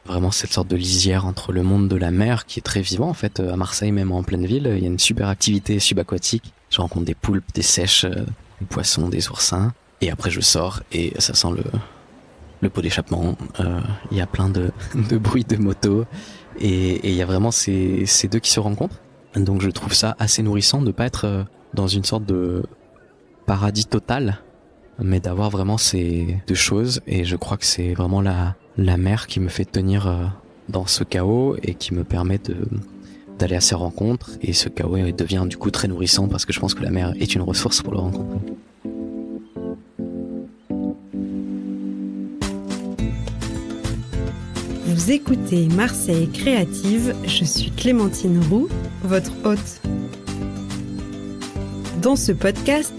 Vraiment cette sorte de lisière entre le monde de la mer qui est très vivant en fait. À Marseille, même en pleine ville, il y a une super activité subaquatique. Je rencontre des poulpes, des seiches, des poissons, des oursins. Et après je sors et ça sent le pot d'échappement. Il y a plein de bruits de moto et il y a vraiment ces deux qui se rencontrent. Donc je trouve ça assez nourrissant de pas être dans une sorte de paradis total, mais d'avoir vraiment ces deux choses. Et je crois que c'est vraiment la mer qui me fait tenir dans ce chaos et qui me permet d'aller à ces rencontres. Et ce chaos devient du coup très nourrissant parce que je pense que la mer est une ressource pour le rencontrer. Vous écoutez Marseille Créative, je suis Clémentine Roux, votre hôte. Dans ce podcast,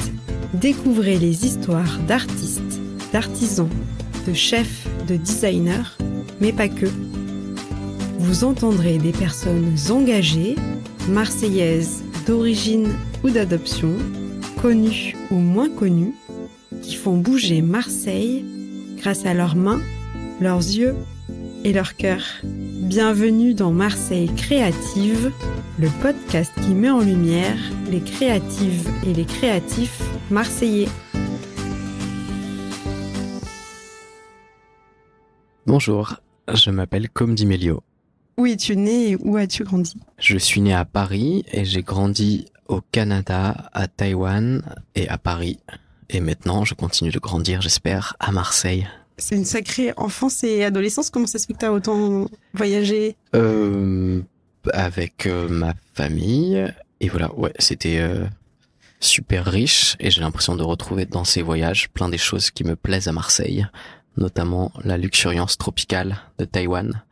découvrez les histoires d'artistes, d'artisans, de chefs, de designers, mais pas que. Vous entendrez des personnes engagées, marseillaises d'origine ou d'adoption, connues ou moins connues, qui font bouger Marseille grâce à leurs mains, leurs yeux et leur cœur. Bienvenue dans Marseille Créative, le podcast qui met en lumière les créatives et les créatifs marseillais. Bonjour, je m'appelle Comdy Melio. Où es-tu né et où as-tu grandi ? Je suis né à Paris et j'ai grandi au Canada, à Taïwan et à Paris. Et maintenant, je continue de grandir, j'espère, à Marseille. C'est une sacrée enfance et adolescence. Comment ça se fait que tu as autant voyagé ? Avec ma famille. Et voilà, ouais, c'était super riche. Et j'ai l'impression de retrouver dans ces voyages plein des choses qui me plaisent à Marseille. Notamment la luxuriance tropicale de Taïwan.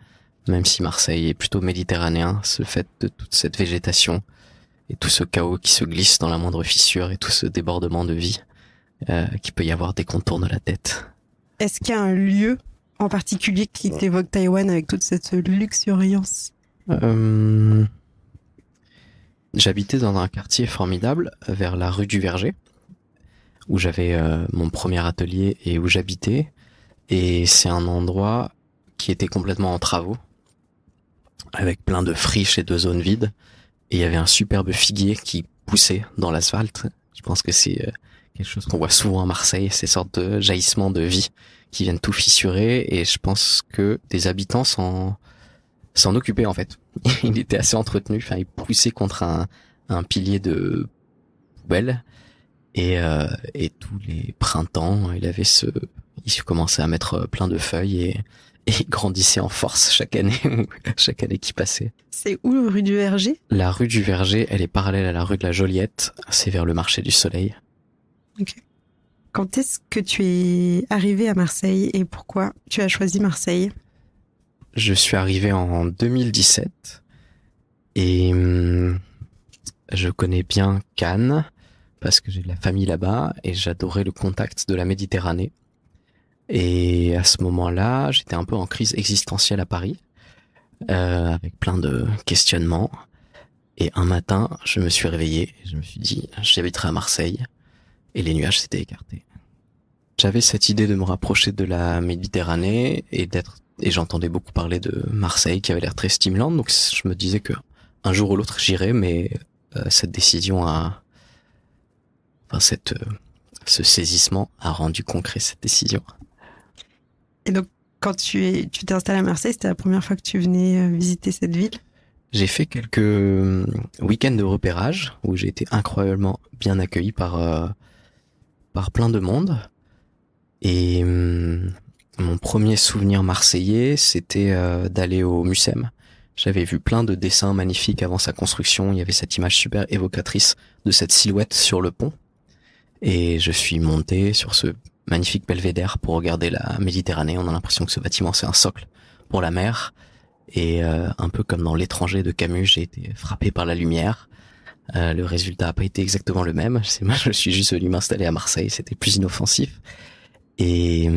Même si Marseille est plutôt méditerranéen, ce fait de toute cette végétation et tout ce chaos qui se glisse dans la moindre fissure et tout ce débordement de vie qui peut y avoir dès qu'on tourne la tête. Est-ce qu'il y a un lieu en particulier qui t'évoque Taïwan avec toute cette luxuriance ? J'habitais dans un quartier formidable vers la rue du Verger, où j'avais mon premier atelier et où j'habitais. Et c'est un endroit qui était complètement en travaux, avec plein de friches et de zones vides. Et il y avait un superbe figuier qui poussait dans l'asphalte. Je pense que c'est quelque chose qu'on voit souvent à Marseille, ces sortes de jaillissements de vie qui viennent tout fissurer. Et je pense que des habitants s'en occupaient en fait. Il était assez entretenu. Enfin, il poussait contre un pilier de poubelle. Et tous les printemps, il commençait à mettre plein de feuilles et il grandissait en force chaque année qui passait. C'est où, rue du Verger ? La rue du Verger, elle est parallèle à la rue de la Joliette. C'est vers le marché du Soleil. Ok. Quand est-ce que tu es arrivé à Marseille et pourquoi tu as choisi Marseille ? Je suis arrivé en 2017 et je connais bien Cannes parce que j'ai de la famille là-bas et j'adorais le contact de la Méditerranée. Et à ce moment-là, j'étais un peu en crise existentielle à Paris, avec plein de questionnements. Et un matin, je me suis réveillé et je me suis dit, j'habiterai à Marseille. Et les nuages s'étaient écartés. J'avais cette idée de me rapprocher de la Méditerranée et j'entendais beaucoup parler de Marseille qui avait l'air très stimulant. Donc je me disais que un jour ou l'autre j'irais, mais cette décision ce saisissement a rendu concret cette décision. Et donc, quand tu t'es installé à Marseille, c'était la première fois que tu venais visiter cette ville ? J'ai fait quelques week-ends de repérage où j'ai été incroyablement bien accueilli par plein de monde. Et mon premier souvenir marseillais, c'était d'aller au Mucem. J'avais vu plein de dessins magnifiques avant sa construction. Il y avait cette image super évocatrice de cette silhouette sur le pont. Et je suis monté sur ce magnifique belvédère pour regarder la Méditerranée. On a l'impression que ce bâtiment, c'est un socle pour la mer. Et un peu comme dans L'étranger de Camus, j'ai été frappé par la lumière. Le résultat n'a pas été exactement le même. Moi, je suis juste venu m'installer à Marseille. C'était plus inoffensif. Et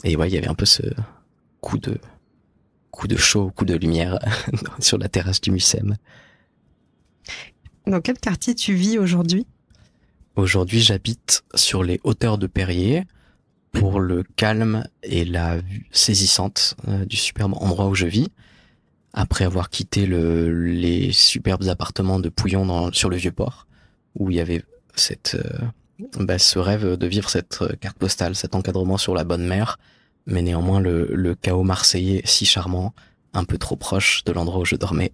ouais, il y avait un peu ce coup de chaud, coup de lumière sur la terrasse du Mucem. Dans quel quartier tu vis aujourd'hui ? Aujourd'hui, j'habite sur les hauteurs de Périer, pour le calme et la vue saisissante du superbe endroit où je vis. Après avoir quitté les superbes appartements de Pouillon sur le Vieux-Port, où il y avait ce rêve de vivre cette carte postale, cet encadrement sur la bonne mer, mais néanmoins le chaos marseillais si charmant, un peu trop proche de l'endroit où je dormais.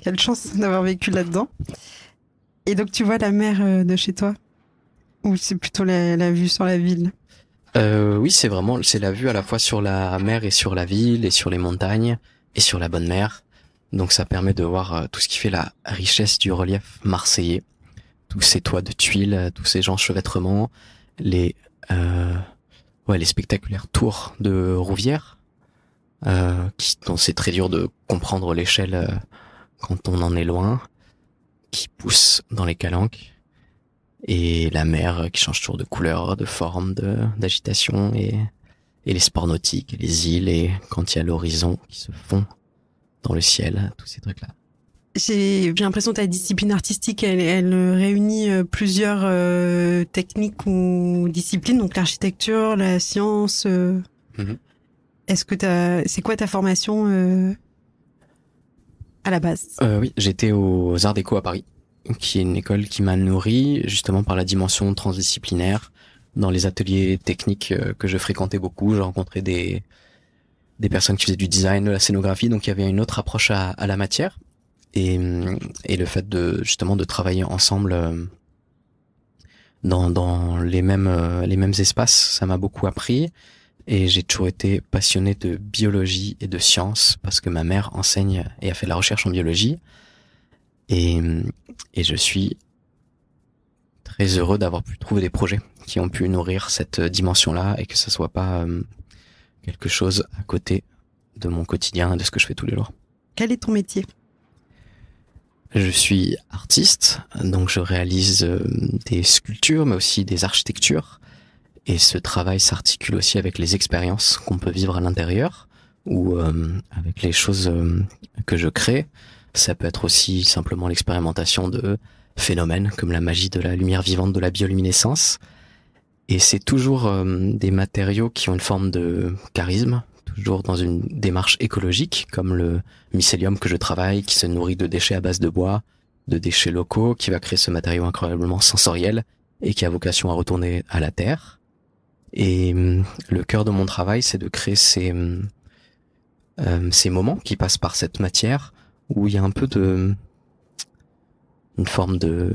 Quelle chance d'avoir vécu là-dedans. Et donc tu vois la mer de chez toi? Ou c'est plutôt la vue sur la ville? Oui, c'est la vue à la fois sur la mer et sur la ville et sur les montagnes et sur la bonne mer. Donc ça permet de voir tout ce qui fait la richesse du relief marseillais. Tous ces toits de tuiles, tous ces enchevêtrements, les spectaculaires tours de Rouvière, dont c'est très dur de comprendre l'échelle quand on en est loin, qui poussent dans les calanques, et la mer qui change toujours de couleur, de forme, d'agitation, et les sports nautiques, et les îles, et quand il y a l'horizon qui se fond dans le ciel, tous ces trucs-là. J'ai l'impression que ta discipline artistique, elle réunit plusieurs techniques ou disciplines, donc l'architecture, la science. Est-ce que c'est quoi ta formation à la base? Oui, j'étais aux Arts Déco à Paris, qui est une école qui m'a nourri justement par la dimension transdisciplinaire. Dans les ateliers techniques que je fréquentais beaucoup, je rencontrais des personnes qui faisaient du design, de la scénographie, donc il y avait une autre approche à la matière. Et le fait de travailler ensemble dans les mêmes espaces, ça m'a beaucoup appris. Et j'ai toujours été passionné de biologie et de sciences parce que ma mère enseigne et a fait de la recherche en biologie. Et je suis très heureux d'avoir pu trouver des projets qui ont pu nourrir cette dimension-là et que ça soit pas quelque chose à côté de mon quotidien et de ce que je fais tous les jours. Quel est ton métier? Je suis artiste, donc je réalise des sculptures, mais aussi des architectures. Et ce travail s'articule aussi avec les expériences qu'on peut vivre à l'intérieur ou avec les choses que je crée. Ça peut être aussi simplement l'expérimentation de phénomènes comme la magie de la lumière vivante, de la bioluminescence. Et c'est toujours des matériaux qui ont une forme de charisme, toujours dans une démarche écologique, comme le mycélium que je travaille, qui se nourrit de déchets à base de bois, de déchets locaux, qui va créer ce matériau incroyablement sensoriel et qui a vocation à retourner à la terre. Et le cœur de mon travail, c'est de créer ces moments qui passent par cette matière où il y a un peu une forme de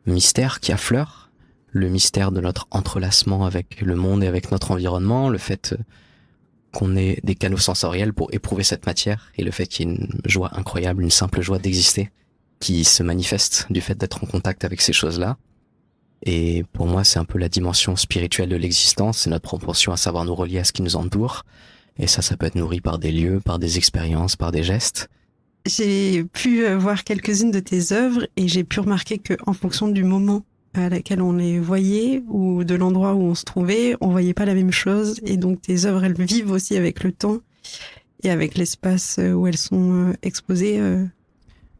mystère qui affleure, le mystère de notre entrelacement avec le monde et avec notre environnement, le fait qu'on ait des canaux sensoriels pour éprouver cette matière et le fait qu'il y ait une joie incroyable, une simple joie d'exister qui se manifeste du fait d'être en contact avec ces choses-là. Et pour moi, c'est un peu la dimension spirituelle de l'existence, c'est notre propension à savoir nous relier à ce qui nous entoure. Et ça peut être nourri par des lieux, par des expériences, par des gestes. J'ai pu voir quelques-unes de tes œuvres et j'ai pu remarquer que en fonction du moment à laquelle on les voyait ou de l'endroit où on se trouvait, on voyait pas la même chose. Et donc tes œuvres, elles vivent aussi avec le temps et avec l'espace où elles sont exposées.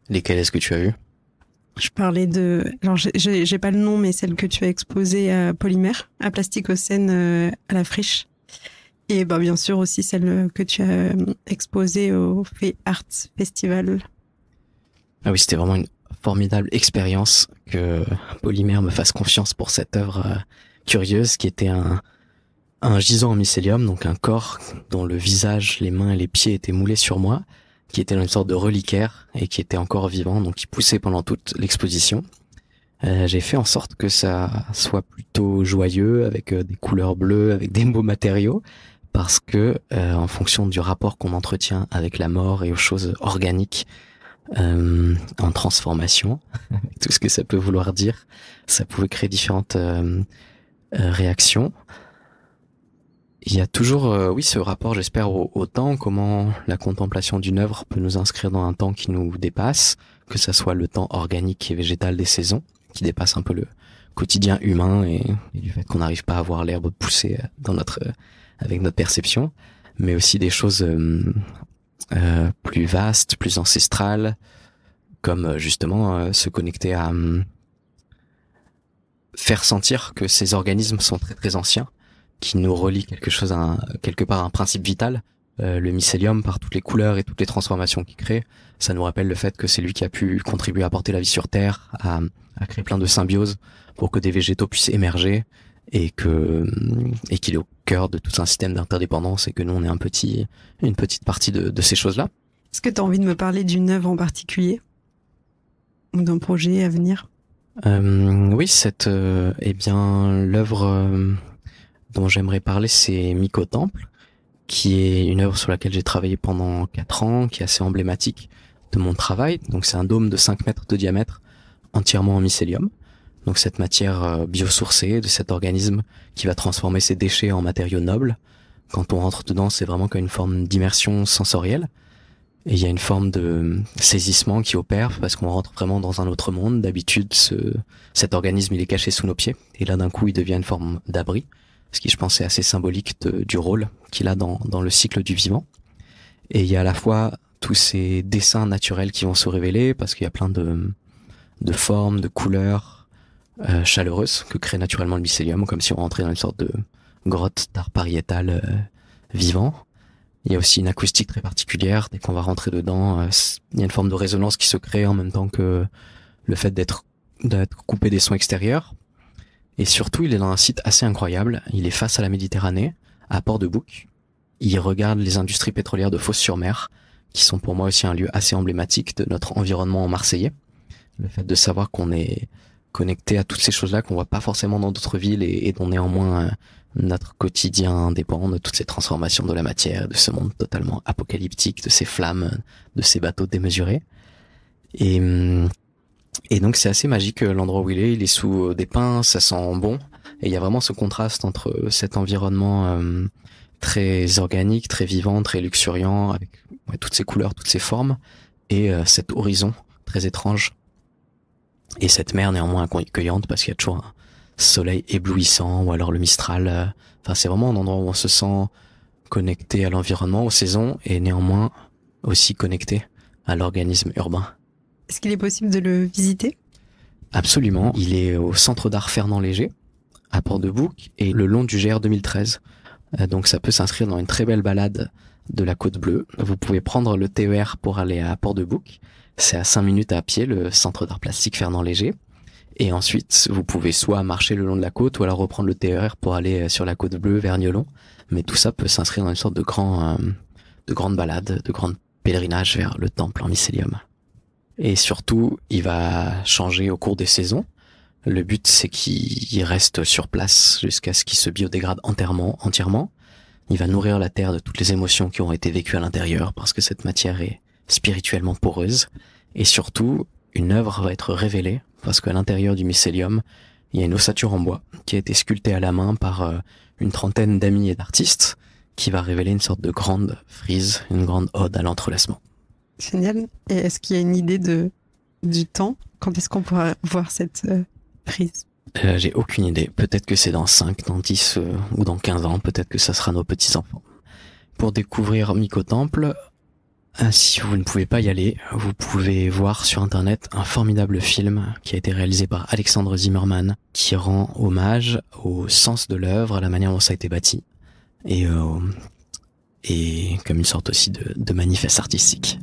Lesquelles est-ce que tu as vues? Je parlais alors j'ai pas le nom, mais celle que tu as exposée à Polymère, à Plasticocène, à la Friche. Et bien sûr aussi celle que tu as exposée au Fait Art Festival. Ah oui, c'était vraiment une formidable expérience que Polymère me fasse confiance pour cette œuvre curieuse qui était un gisant en mycélium, donc un corps dont le visage, les mains et les pieds étaient moulés sur moi, qui était dans une sorte de reliquaire et qui était encore vivant, donc qui poussait pendant toute l'exposition. J'ai fait en sorte que ça soit plutôt joyeux, avec des couleurs bleues, avec des beaux matériaux, parce que en fonction du rapport qu'on entretient avec la mort et aux choses organiques en transformation, tout ce que ça peut vouloir dire, ça pouvait créer différentes réactions. Il y a toujours, ce rapport, j'espère, au temps, comment la contemplation d'une œuvre peut nous inscrire dans un temps qui nous dépasse, que ça soit le temps organique et végétal des saisons, qui dépasse un peu le quotidien humain et du fait qu'on n'arrive pas à voir l'herbe pousser avec notre perception, mais aussi des choses plus vastes, plus ancestrales, comme justement se connecter faire sentir que ces organismes sont très très anciens, qui nous relient quelque part à un principe vital. Le mycélium, par toutes les couleurs et toutes les transformations qu'il crée, ça nous rappelle le fait que c'est lui qui a pu contribuer à apporter la vie sur Terre, à créer plein de symbioses pour que des végétaux puissent émerger, et qu'il est au cœur de tout un système d'interdépendance, et que nous on est une petite partie de ces choses-là. Est-ce que tu as envie de me parler d'une œuvre en particulier ou d'un projet à venir? Oui, l'œuvre dont j'aimerais parler, c'est Mycotemple, qui est une œuvre sur laquelle j'ai travaillé pendant 4 ans, qui est assez emblématique de mon travail. Donc c'est un dôme de 5 mètres de diamètre, entièrement en mycélium. Donc cette matière biosourcée de cet organisme qui va transformer ses déchets en matériaux nobles. Quand on rentre dedans, c'est vraiment comme une forme d'immersion sensorielle. Et il y a une forme de saisissement qui opère parce qu'on rentre vraiment dans un autre monde. D'habitude, cet organisme, il est caché sous nos pieds. Et là, d'un coup, il devient une forme d'abri. Ce qui, je pense, est assez symbolique du rôle qu'il a dans le cycle du vivant. Et il y a à la fois tous ces dessins naturels qui vont se révéler parce qu'il y a plein de formes, de couleurs chaleureuses que crée naturellement le mycélium, comme si on rentrait dans une sorte de grotte d'art pariétal vivant. Il y a aussi une acoustique très particulière. Dès qu'on va rentrer dedans, il y a une forme de résonance qui se crée en même temps que le fait d'être coupé des sons extérieurs. Et surtout, il est dans un site assez incroyable. Il est face à la Méditerranée, à Port-de-Bouc. Il regarde les industries pétrolières de Fos-sur-Mer, qui sont pour moi aussi un lieu assez emblématique de notre environnement marseillais. Le fait de savoir qu'on est connecté à toutes ces choses-là qu'on voit pas forcément dans d'autres villes et dont néanmoins notre quotidien dépend de toutes ces transformations de la matière, de ce monde totalement apocalyptique, de ces flammes, de ces bateaux démesurés. Et donc c'est assez magique l'endroit où il est sous des pins, ça sent bon, et il y a vraiment ce contraste entre cet environnement très organique, très vivant, très luxuriant, avec toutes ces couleurs, toutes ces formes, et cet horizon très étrange, et cette mer néanmoins accueillante parce qu'il y a toujours un soleil éblouissant, ou alors le Mistral. Enfin, c'est vraiment un endroit où on se sent connecté à l'environnement, aux saisons, et néanmoins aussi connecté à l'organisme urbain. Est-ce qu'il est possible de le visiter? Absolument. Il est au Centre d'art Fernand Léger, à Port-de-Bouc, et le long du GR 2013. Donc ça peut s'inscrire dans une très belle balade de la Côte Bleue. Vous pouvez prendre le TER pour aller à Port-de-Bouc. C'est à 5 minutes à pied, le Centre d'art plastique Fernand Léger. Et ensuite, vous pouvez soit marcher le long de la côte, ou alors reprendre le TER pour aller sur la Côte Bleue vers Niolon. Mais tout ça peut s'inscrire dans une sorte de grande balade, de grand pèlerinage vers le temple en mycélium. Et surtout, il va changer au cours des saisons. Le but, c'est qu'il reste sur place jusqu'à ce qu'il se biodégrade entièrement. Il va nourrir la terre de toutes les émotions qui ont été vécues à l'intérieur, parce que cette matière est spirituellement poreuse. Et surtout, une œuvre va être révélée, parce qu'à l'intérieur du mycélium, il y a une ossature en bois qui a été sculptée à la main par une trentaine d'amis et d'artistes, qui va révéler une sorte de grande frise, une grande ode à l'entrelacement. Génial. Et est-ce qu'il y a une idée du temps? Quand est-ce qu'on pourra voir cette frise? J'ai aucune idée. Peut-être que c'est dans 5, dans 10 ou dans 15 ans. Peut-être que ça sera nos petits-enfants. Pour découvrir Mycotemple, si vous ne pouvez pas y aller, vous pouvez voir sur Internet un formidable film qui a été réalisé par Alexandre Zimmerman, qui rend hommage au sens de l'œuvre, à la manière dont ça a été bâti, et comme une sorte aussi de manifeste artistique.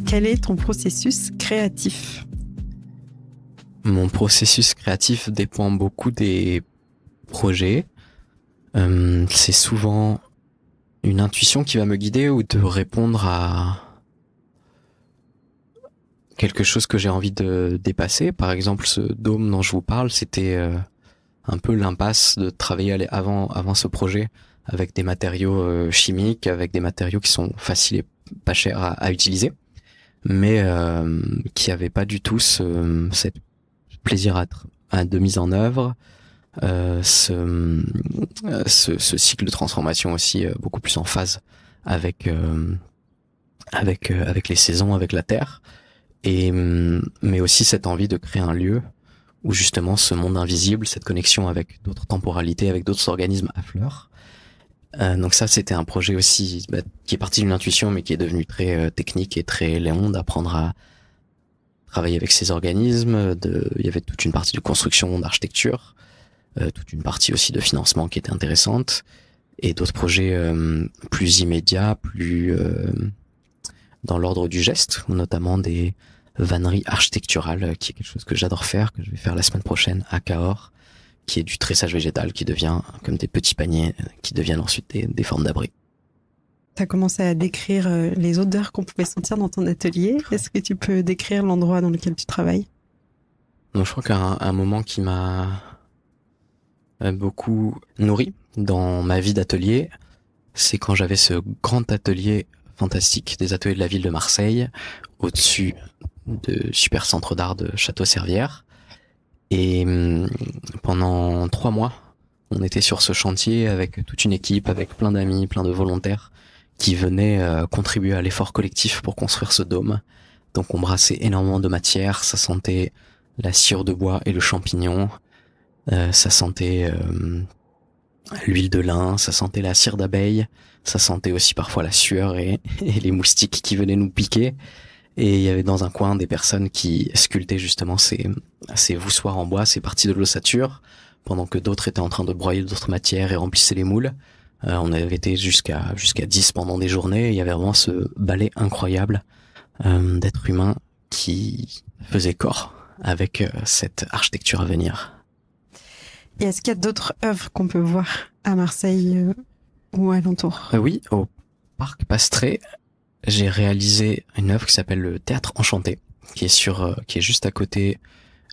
Quel est ton processus créatif? Mon processus créatif dépend beaucoup des projets. C'est souvent une intuition qui va me guider ou de répondre à quelque chose que j'ai envie de dépasser. Par exemple, ce dôme dont je vous parle, c'était un peu l'impasse de travailler avant ce projet avec des matériaux chimiques, avec des matériaux qui sont faciles et pas chers à utiliser, mais qui n'avaient pas du tout cette plaisir de mise en œuvre, ce cycle de transformation aussi beaucoup plus en phase avec les saisons, avec la terre, mais aussi cette envie de créer un lieu où justement ce monde invisible, cette connexion avec d'autres temporalités, avec d'autres organismes affleure. Donc ça, c'était un projet aussi qui est parti d'une intuition, mais qui est devenu très technique et très long, d'apprendre à travailler avec ces organismes. Il y avait toute une partie de construction, d'architecture, toute une partie aussi de financement qui était intéressante, et d'autres projets plus immédiats, plus dans l'ordre du geste, notamment des vanneries architecturales, qui est quelque chose que j'adore faire, que je vais faire la semaine prochaine à Cahors, qui est du tressage végétal, qui devient comme des petits paniers, qui deviennent ensuite des formes d'abri. Tu as commencé à décrire les odeurs qu'on pouvait sentir dans ton atelier. Est-ce que tu peux décrire l'endroit dans lequel tu travailles? Donc je crois qu'un moment qui m'a beaucoup nourri dans ma vie d'atelier, c'est quand j'avais ce grand atelier fantastique des ateliers de la ville de Marseille, au-dessus de super centre d'art de Château-Servières. Et pendant 3 mois, on était sur ce chantier avec toute une équipe, avec plein d'amis, plein de volontaires qui venaient contribuer à l'effort collectif pour construire ce dôme. Donc on brassait énormément de matière, ça sentait la sciure de bois et le champignon, ça sentait l'huile de lin, ça sentait la cire d'abeille, ça sentait aussi parfois la sueur et les moustiques qui venaient nous piquer. Et il y avait dans un coin des personnes qui sculptaient justement ces voussoirs en bois, ces parties de l'ossature, pendant que d'autres étaient en train de broyer d'autres matières et remplissaient les moules. On avait été jusqu'à 10 pendant des journées. Et il y avait vraiment ce ballet incroyable d'êtres humains qui faisait corps avec cette architecture à venir. Et est-ce qu'il y a d'autres œuvres qu'on peut voir à Marseille ou alentour? Oui, au Parc Pastré, j'ai réalisé une œuvre qui s'appelle le Théâtre Enchanté, qui est juste à côté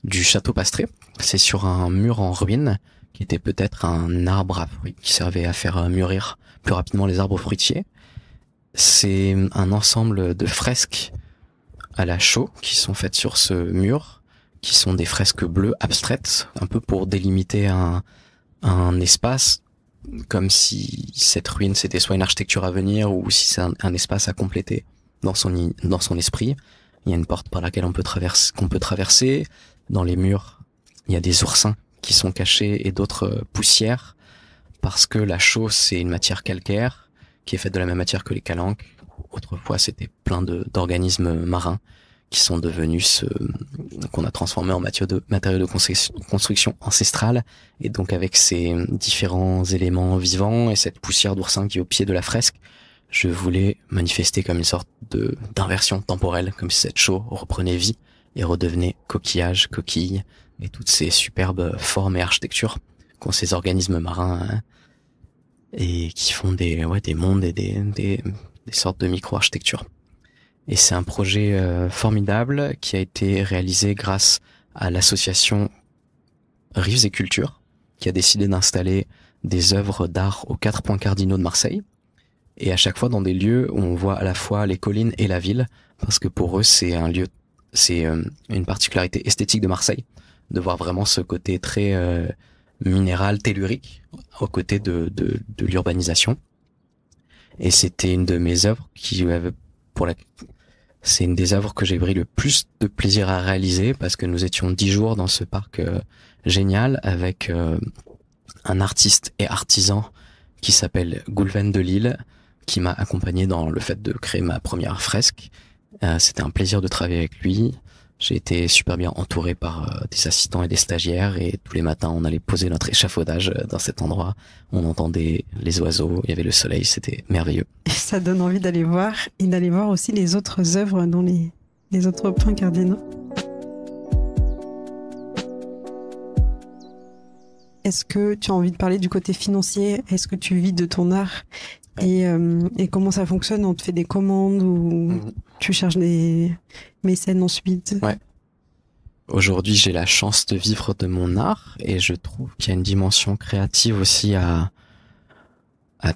du château Pastré. C'est sur un mur en ruine, qui était peut-être un arbre à fruits, qui servait à faire mûrir plus rapidement les arbres fruitiers. C'est un ensemble de fresques à la chaux qui sont faites sur ce mur, qui sont des fresques bleues abstraites, un peu pour délimiter un espace, comme si cette ruine c'était soit une architecture à venir ou si c'est un espace à compléter dans son esprit. Il y a une porte par laquelle qu'on peut traverser. Dans les murs, il y a des oursins qui sont cachés et d'autres poussières, parce que la chaux c'est une matière calcaire qui est faite de la même matière que les calanques. Autrefois c'était plein d'organismes marins qui sont devenus qu'on a transformé en matériaux de construction ancestrale. Et donc avec ces différents éléments vivants et cette poussière d'oursin qui est au pied de la fresque, je voulais manifester comme une sorte d'inversion temporelle, comme si cette chaux reprenait vie et redevenait coquillage, coquille, et toutes ces superbes formes et architectures qu'ont ces organismes marins, hein, et qui font des mondes et des sortes de micro-architectures. Et c'est un projet formidable qui a été réalisé grâce à l'association Rives et Culture, qui a décidé d'installer des œuvres d'art aux 4 points cardinaux de Marseille, et à chaque fois dans des lieux où on voit à la fois les collines et la ville, parce que pour eux c'est une particularité esthétique de Marseille, de voir vraiment ce côté très minéral, tellurique, aux côtés de l'urbanisation. Et c'était une de mes œuvres c'est une des œuvres que j'ai pris le plus de plaisir à réaliser, parce que nous étions 10 jours dans ce parc génial avec un artiste et artisan qui s'appelle Goulven de Lille, qui m'a accompagné dans le fait de créer ma première fresque. C'était un plaisir de travailler avec lui. J'ai été super bien entouré par des assistants et des stagiaires, et tous les matins on allait poser notre échafaudage dans cet endroit. On entendait les oiseaux, il y avait le soleil, c'était merveilleux. Et ça donne envie d'aller voir, et d'aller voir aussi les autres œuvres dans les autres points cardinaux. Est-ce que tu as envie de parler du côté financier? Est-ce que tu vis de ton art? Et comment ça fonctionne? On te fait des commandes ou tu cherches des mécènes ensuite? Ouais. Aujourd'hui, j'ai la chance de vivre de mon art, et je trouve qu'il y a une dimension créative aussi à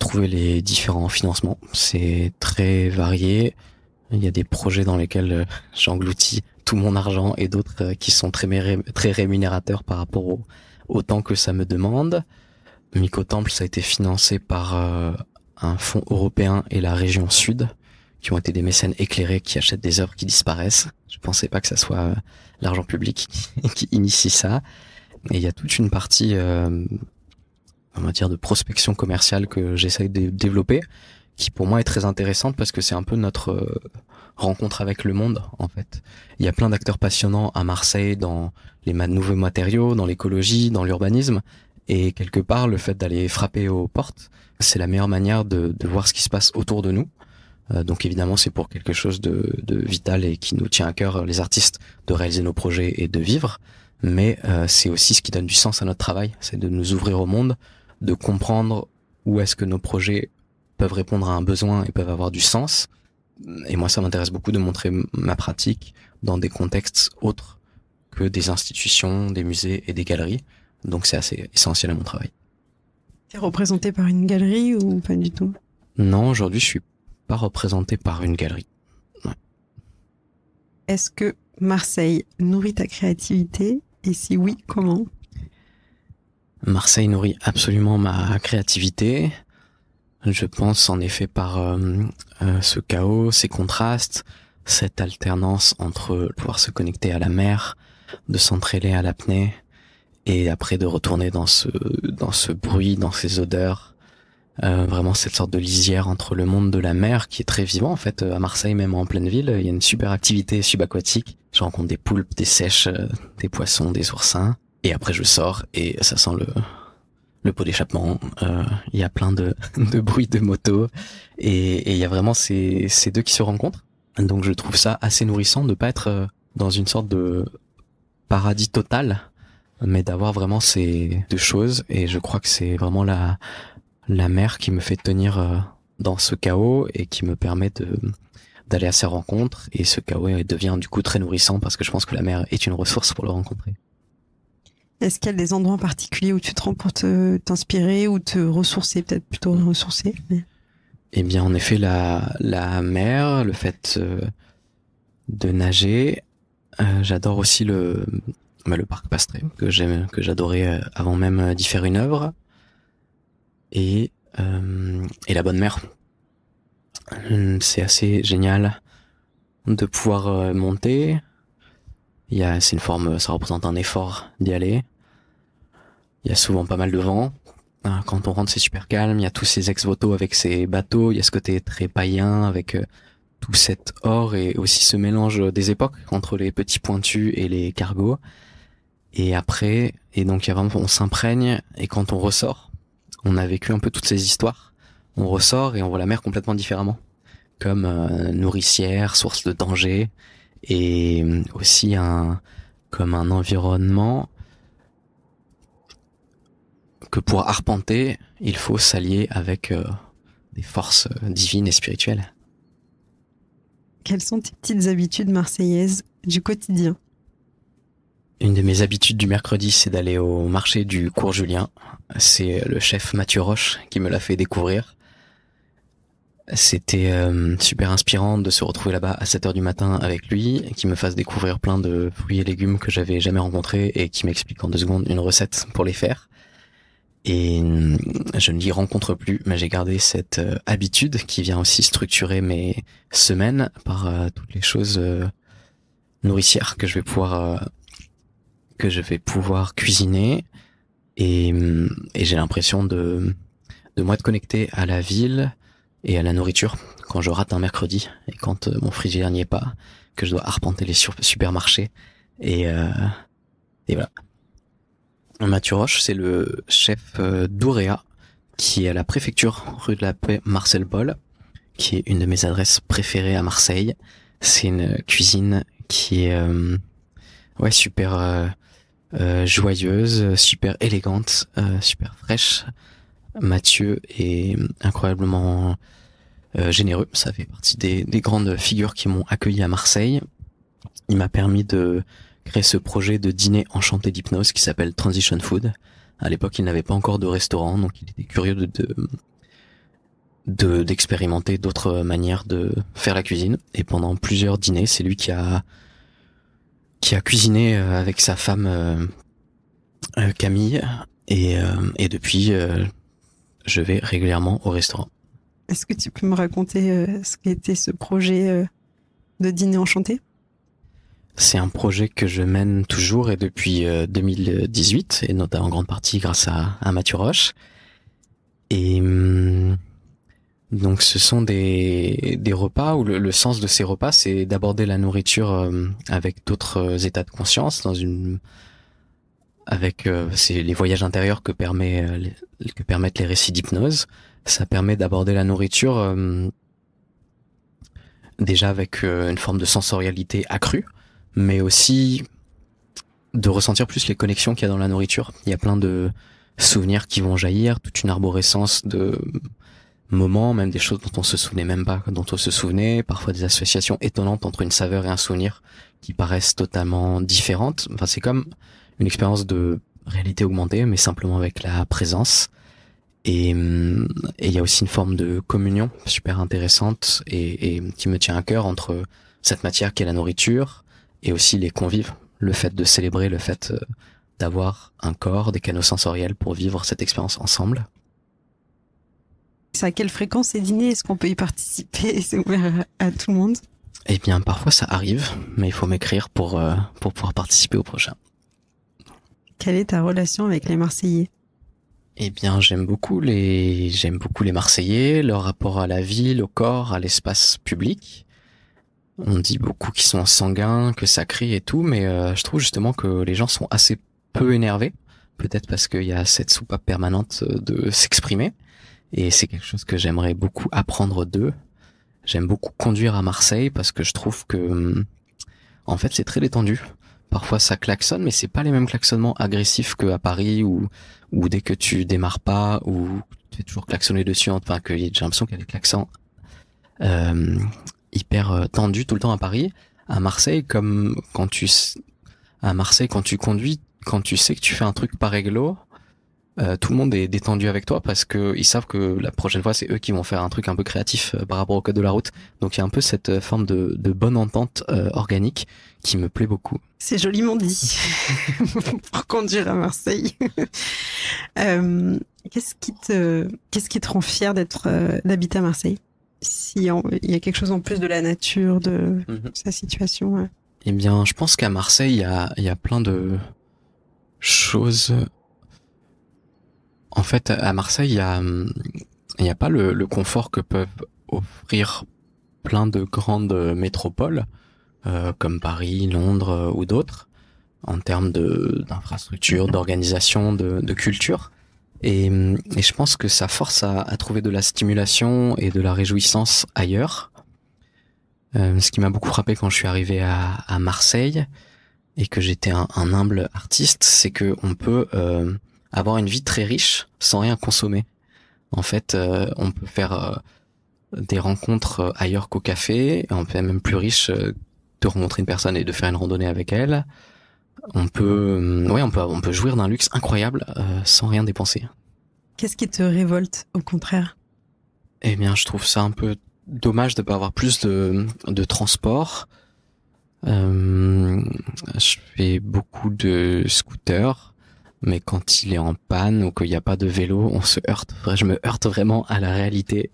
trouver les différents financements. C'est très varié. Il y a des projets dans lesquels j'engloutis tout mon argent, et d'autres qui sont très rémunérateurs par rapport au temps que ça me demande. Mycotemple, ça a été financé par un fonds européen et la région sud, qui ont été des mécènes éclairés qui achètent des œuvres qui disparaissent. Je pensais pas que ça soit l'argent public qui initie ça. Et il y a toute une partie on va dire, de prospection commerciale que j'essaye de développer, qui pour moi est très intéressante parce que c'est un peu notre rencontre avec le monde, en fait. Il y a plein d'acteurs passionnants à Marseille dans les nouveaux matériaux, dans l'écologie, dans l'urbanisme, et quelque part, le fait d'aller frapper aux portes, c'est la meilleure manière de voir ce qui se passe autour de nous. Donc évidemment, c'est pour quelque chose de vital et qui nous tient à cœur, les artistes, de réaliser nos projets et de vivre. Mais c'est aussi ce qui donne du sens à notre travail, c'est de nous ouvrir au monde, de comprendre où est-ce que nos projets peuvent répondre à un besoin et peuvent avoir du sens. Et moi, ça m'intéresse beaucoup de montrer ma pratique dans des contextes autres que des institutions, des musées et des galeries. Donc c'est assez essentiel à mon travail. T'es représenté par une galerie ou pas du tout? Non, aujourd'hui, je suis pas représenté par une galerie. Ouais. Est-ce que Marseille nourrit ta créativité? Et si oui, comment? Marseille nourrit absolument ma créativité. Je pense en effet par ce chaos, ces contrastes, cette alternance entre pouvoir se connecter à la mer, de s'entrêler à l'apnée et après de retourner dans ce bruit, dans ces odeurs. Vraiment cette sorte de lisière entre le monde de la mer qui est très vivant en fait. À Marseille, même en pleine ville, il y a une super activité subaquatique. Je rencontre des poulpes, des seiches, des poissons, des oursins. Et après je sors et ça sent le pot d'échappement. Il y a plein de bruits de moto et il y a vraiment ces deux qui se rencontrent. Donc je trouve ça assez nourrissant de pas être dans une sorte de paradis total, mais d'avoir vraiment ces deux choses. Et je crois que c'est vraiment la mer qui me fait tenir dans ce chaos et qui me permet d'aller à ces rencontres. Et ce chaos devient du coup très nourrissant parce que je pense que la mer est une ressource pour le rencontrer. Est-ce qu'il y a des endroits particuliers où tu te rends pour t'inspirer ou te ressourcer, peut-être plutôt ressourcer? Eh bien, en effet, la mer, le fait de nager. J'adore aussi le parc Pastré que j'adorais avant même d'y faire une œuvre. Et la bonne mer. C'est assez génial de pouvoir monter. C'est une forme, ça représente un effort d'y aller. Il y a souvent pas mal de vent. Quand on rentre, c'est super calme. Il y a tous ces ex-voto avec ces bateaux. Il y a ce côté très païen avec tout cet or et aussi ce mélange des époques entre les petits pointus et les cargos. Et après, donc il y a vraiment, on s'imprègne et quand on ressort, on a vécu un peu toutes ces histoires. On ressort et on voit la mer complètement différemment, comme nourricière, source de danger et aussi comme un environnement que pour arpenter, il faut s'allier avec des forces divines et spirituelles. Quelles sont tes petites habitudes marseillaises du quotidien? Une de mes habitudes du mercredi, c'est d'aller au marché du Cours Julien. C'est le chef Mathieu Roche qui me l'a fait découvrir. C'était super inspirant de se retrouver là-bas à 7h du matin avec lui, qui me fasse découvrir plein de fruits et légumes que j'avais jamais rencontrés et qui m'explique en 2 secondes une recette pour les faire. Et je ne l'y rencontre plus, mais j'ai gardé cette habitude qui vient aussi structurer mes semaines par toutes les choses nourricières que je vais pouvoir cuisiner. Et j'ai l'impression de moi être connecté à la ville et à la nourriture quand je rate un mercredi et quand mon frigidaire n'y est pas, que je dois arpenter les supermarchés et voilà. Mathieu Roche, c'est le chef d'Ouréa, qui est à la préfecture rue de la Paix Marcel Paul, qui est une de mes adresses préférées à Marseille. C'est une cuisine qui est super joyeuse, super élégante, super fraîche. Mathieu est incroyablement généreux. Ça fait partie des grandes figures qui m'ont accueilli à Marseille. Il m'a permis de créer ce projet de dîner enchanté d'hypnose qui s'appelle Transition Food. À l'époque, il n'avait pas encore de restaurant, donc il était curieux d'expérimenter d'autres manières de faire la cuisine. Et pendant plusieurs dîners, c'est lui qui a cuisiné avec sa femme Camille. Et depuis, je vais régulièrement au restaurant. Est-ce que tu peux me raconter ce qu'était ce projet de dîner enchanté? C'est un projet que je mène toujours et depuis 2018, et notamment en grande partie grâce à Mathieu Roche. Et donc ce sont des repas où le sens de ces repas, c'est d'aborder la nourriture avec d'autres états de conscience, c'est les voyages intérieurs que permettent les récits d'hypnose. Ça permet d'aborder la nourriture déjà avec une forme de sensorialité accrue, mais aussi de ressentir plus les connexions qu'il y a dans la nourriture. Il y a plein de souvenirs qui vont jaillir, toute une arborescence de moments, même des choses dont on se souvenait même pas, dont on se souvenait, parfois des associations étonnantes entre une saveur et un souvenir qui paraissent totalement différentes. Enfin, c'est comme une expérience de réalité augmentée, mais simplement avec la présence. Et il y a aussi une forme de communion super intéressante et qui me tient à cœur entre cette matière qu'est la nourriture et aussi les convives. Le fait de célébrer, le fait d'avoir un corps, des canaux sensoriels pour vivre cette expérience ensemble. C'est à quelle fréquence ces dîners? Est-ce qu'on peut y participer? C'est ouvert à tout le monde? Eh bien, parfois ça arrive, mais il faut m'écrire pour pouvoir participer au prochain. Quelle est ta relation avec les Marseillais? Eh bien, j'aime beaucoup les Marseillais, leur rapport à la ville, au corps, à l'espace public. On dit beaucoup qu'ils sont sanguins, que ça crie et tout, mais je trouve justement que les gens sont assez peu énervés. Peut-être parce qu'il y a cette soupape permanente de s'exprimer. Et c'est quelque chose que j'aimerais beaucoup apprendre d'eux. J'aime beaucoup conduire à Marseille parce que je trouve que, en fait, c'est très détendu. Parfois, ça klaxonne, mais c'est pas les mêmes klaxonnements agressifs qu'à Paris ou dès que tu démarres pas ou tu fais toujours klaxonner dessus. Enfin, que j'ai l'impression qu'il y a des klaxons hyper tendus tout le temps à Paris. À Marseille, quand tu conduis, quand tu sais que tu fais un truc pas réglo, tout le monde est détendu avec toi parce que ils savent que la prochaine fois c'est eux qui vont faire un truc un peu créatif par rapport au code de la route. Donc il y a un peu cette forme de bonne entente organique qui me plaît beaucoup. C'est joliment dit pour conduire à Marseille. Qu'est-ce qui te rend fier d'habiter à Marseille? Il y a quelque chose en plus de la nature, de sa situation. Ouais. Eh bien, je pense qu'à Marseille il y a plein de choses. En fait, à Marseille, il y a pas le confort que peuvent offrir plein de grandes métropoles, comme Paris, Londres ou d'autres, en termes d'infrastructure, d'organisation, de culture. Et je pense que ça force à trouver de la stimulation et de la réjouissance ailleurs. Ce qui m'a beaucoup frappé quand je suis arrivé à Marseille et que j'étais un humble artiste, c'est que on peut avoir une vie très riche sans rien consommer. En fait, on peut faire des rencontres ailleurs qu'au café, on peut être même plus riche de rencontrer une personne et de faire une randonnée avec elle. On peut jouir d'un luxe incroyable sans rien dépenser. Qu'est-ce qui te révolte, au contraire? Eh bien, je trouve ça un peu dommage de pas avoir plus de transport. Je fais beaucoup de scooters, mais quand il est en panne ou qu'il n'y a pas de vélo, je me heurte vraiment à la réalité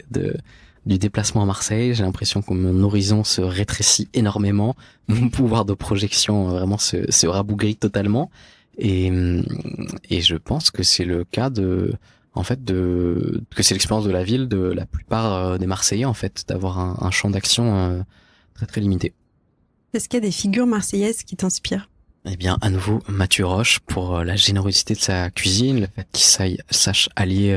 du déplacement à Marseille. J'ai l'impression que mon horizon se rétrécit énormément, mon pouvoir de projection vraiment se rabougrit totalement, et je pense que c'est le cas que c'est l'expérience de la ville de la plupart des Marseillais, en fait, d'avoir un champ d'action très très limité. Est-ce qu'il y a des figures marseillaises qui t'inspirent? Eh bien, à nouveau, Mathieu Roche, pour la générosité de sa cuisine, le fait qu'il sache allier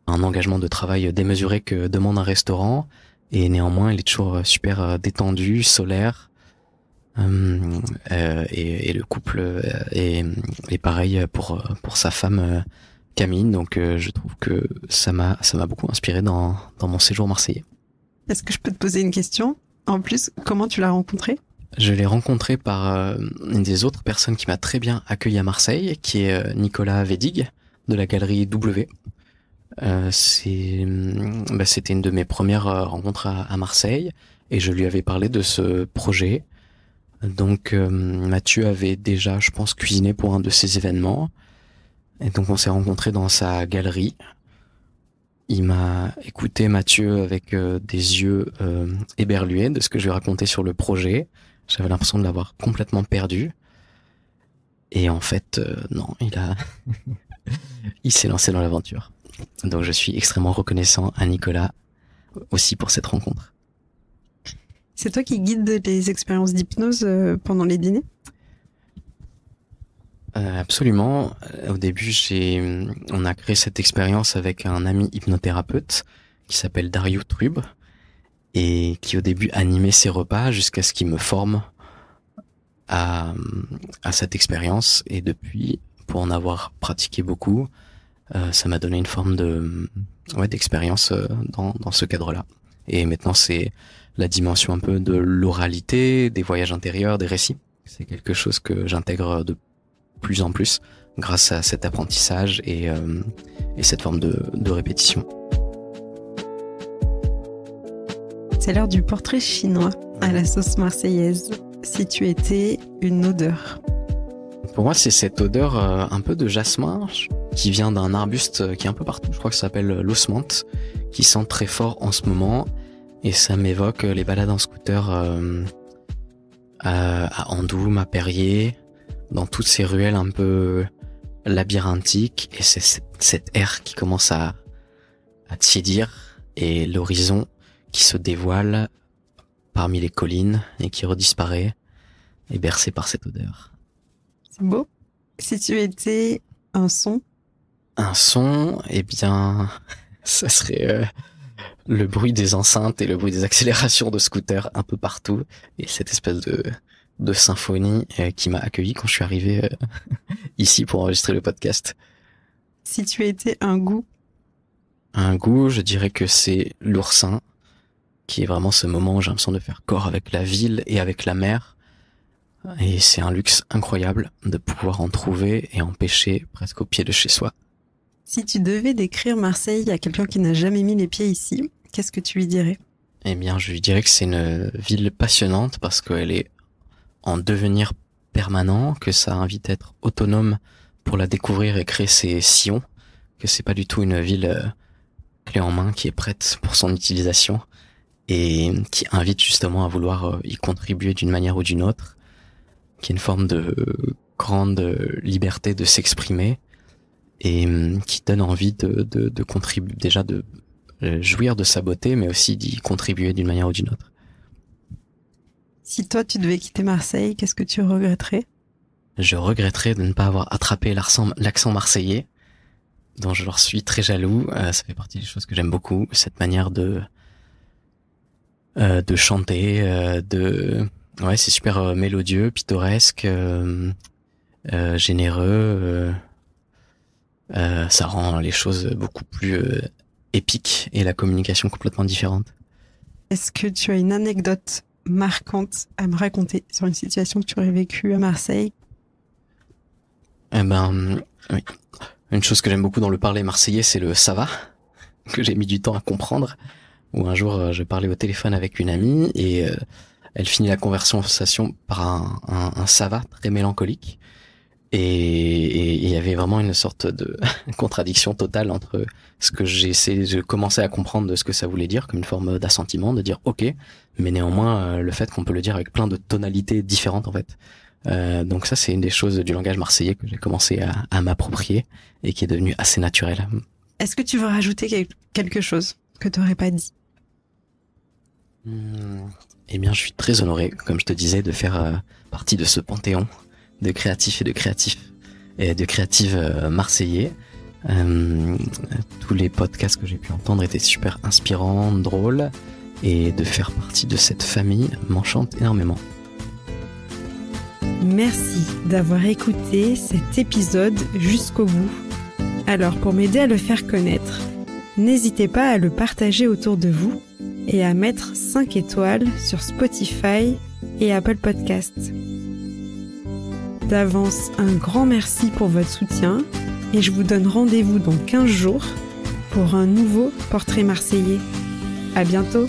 un engagement de travail démesuré que demande un restaurant, et néanmoins, il est toujours super détendu, solaire, et le couple est pareil pour sa femme Camille. Donc, je trouve que ça m'a beaucoup inspiré dans mon séjour marseillais. Est-ce que je peux te poser une question? En plus, comment tu l'as rencontré? Je l'ai rencontré par une des autres personnes qui m'a très bien accueilli à Marseille, qui est Nicolas Védig, de la galerie W. C'était une de mes premières rencontres à Marseille, et je lui avais parlé de ce projet. Donc Mathieu avait déjà, je pense, cuisiné pour un de ces événements, et donc on s'est rencontrés dans sa galerie. Il m'a écouté, Mathieu, avec des yeux éberlués de ce que je lui racontais sur le projet. J'avais l'impression de l'avoir complètement perdu. Et en fait, non, il s'est lancé dans l'aventure. Donc je suis extrêmement reconnaissant à Nicolas aussi pour cette rencontre. C'est toi qui guides les expériences d'hypnose pendant les dîners ? Absolument. Au début, on a créé cette expérience avec un ami hypnothérapeute qui s'appelle Dario Trub et qui au début animait ses repas jusqu'à ce qu'il me forme à cette expérience. Et depuis, pour en avoir pratiqué beaucoup, ça m'a donné une forme d'expérience dans ce cadre-là. Et maintenant, c'est la dimension un peu de l'oralité, des voyages intérieurs, des récits. C'est quelque chose que j'intègre de plus en plus grâce à cet apprentissage et cette forme de répétition. C'est l'heure du portrait chinois à la sauce marseillaise. Si tu étais une odeur. Pour moi, c'est cette odeur un peu de jasmin qui vient d'un arbuste qui est un peu partout. Je crois que ça s'appelle l'osmante, qui sent très fort en ce moment. Et ça m'évoque les balades en scooter à Andoum, à Perrier, dans toutes ces ruelles un peu labyrinthiques. Et c'est cet air qui commence à tiédir et l'horizon qui se dévoile parmi les collines et qui redisparaît et bercé par cette odeur. C'est beau. Si tu étais un son? Un son, eh bien, ça serait le bruit des enceintes et le bruit des accélérations de scooters un peu partout et cette espèce de symphonie qui m'a accueilli quand je suis arrivé ici pour enregistrer le podcast. Si tu étais un goût? Un goût, je dirais que c'est l'oursin, qui est vraiment ce moment où j'ai l'impression de faire corps avec la ville et avec la mer. Et c'est un luxe incroyable de pouvoir en trouver et en pêcher presque au pied de chez soi. Si tu devais décrire Marseille à quelqu'un qui n'a jamais mis les pieds ici, qu'est-ce que tu lui dirais? Eh bien, je lui dirais que c'est une ville passionnante parce qu'elle est en devenir permanent, que ça invite à être autonome pour la découvrir et créer ses sillons, que c'est pas du tout une ville clé en main qui est prête pour son utilisation et qui invite justement à vouloir y contribuer d'une manière ou d'une autre, qui est une forme de grande liberté de s'exprimer et qui donne envie de contribuer, déjà de jouir de sa beauté, mais aussi d'y contribuer d'une manière ou d'une autre. Si toi tu devais quitter Marseille, qu'est-ce que tu regretterais? Je regretterais de ne pas avoir attrapé l'accent marseillais, dont je leur suis très jaloux. Ça fait partie des choses que j'aime beaucoup, cette manière de chanter, ouais, c'est super mélodieux, pittoresque, généreux. Ça rend les choses beaucoup plus épiques et la communication complètement différente. Est-ce que tu as une anecdote marquante à me raconter sur une situation que tu aurais vécue à Marseille? Eh ben, oui. Une chose que j'aime beaucoup dans le parler marseillais, c'est le ça va, que j'ai mis du temps à comprendre. Où un jour, je parlais au téléphone avec une amie et elle finit la conversation par un ça va très mélancolique. Et il y avait vraiment une sorte de contradiction totale entre ce que je commençais à comprendre de ce que ça voulait dire, comme une forme d'assentiment, de dire ok, mais néanmoins le fait qu'on peut le dire avec plein de tonalités différentes en fait. Donc ça c'est une des choses du langage marseillais que j'ai commencé à m'approprier et qui est devenu assez naturel. Est-ce que tu veux rajouter quelque chose que tu n'aurais pas dit? Eh bien je suis très honoré, comme je te disais, de faire partie de ce panthéon de créatifs et de créatives marseillais. Tous les podcasts que j'ai pu entendre étaient super inspirants, drôles, et de faire partie de cette famille m'enchante énormément. Merci d'avoir écouté cet épisode jusqu'au bout. Alors pour m'aider à le faire connaître, n'hésitez pas à le partager autour de vous et à mettre 5 étoiles sur Spotify et Apple Podcasts. D'avance, un grand merci pour votre soutien et je vous donne rendez-vous dans 15 jours pour un nouveau portrait marseillais. À bientôt!